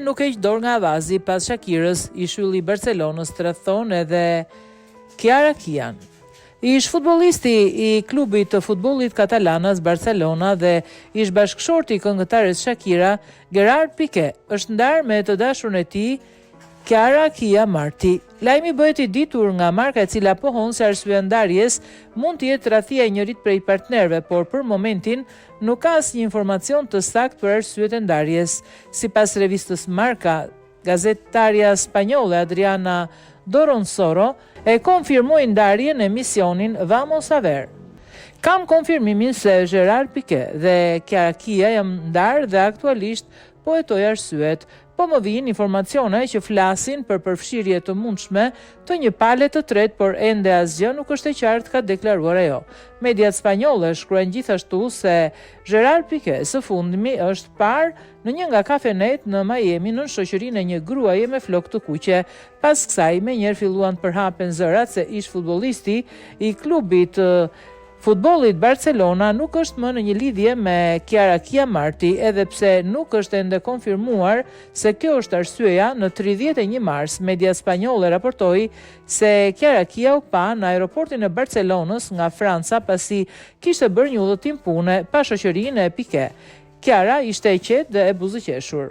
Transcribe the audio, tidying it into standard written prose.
Nuk e dorë nga avazi pas Shakirës, ish ylli i Barcelonës rrethon edhe Kiara Kian. Ish futbollisti i klubit të futbollit katalanas Barcelona dhe ish bashkëshorti i këngëtares Shakira, Gerard Piqué, është ndarë me të dashurën e tij, Kiara Kia Marti. Lajmi bëhet i ditur nga marka e cila pohon se arsyeja e ndarjes mund të jetë tradhtia e njërit prej partnerëve, por për momentin nuk ka asnjë informacion të saktë për arsyet e ndarjes. Sipas revistës Marca, gazetarja spanjolle Adriana Doronsoro e konfirmoi ndarjen në emisionin Vamos a ver. Kam konfirmimin se Gerard Piqué dhe Kiara Kia janë ndarë dhe aktualisht po hetoj arsyet. Po më vijnë informacione që flasin për përfshirje të mundshme të një pale të tretë, por ende asgjë nuk është e qartë, ka deklaruar ajo. Mediat spanjolle shkruajnë gjithashtu se Gerard Piqué së fundmi është parë në një nga kafenet në Miami në shoqërinë e një gruaje me flokë të kuqe. Pas kësaj menjëherë filluan të përhapen zërat se ish futbollisti i klubit futbollit Barcelona nuk është më në një lidhje me Kiara Kia Marti, edhe pse nuk është ende konfirmuar se kjo është arsyeja. Në 31 mars, media spanjolle raportoi se Kiara Kia u pa në aeroportin e Barcelonës nga Franca pasi kishte bërë një udhëtim pune pa shoqërinë e Piqué. Kiara ishte e qetë dhe e buzëqeshur.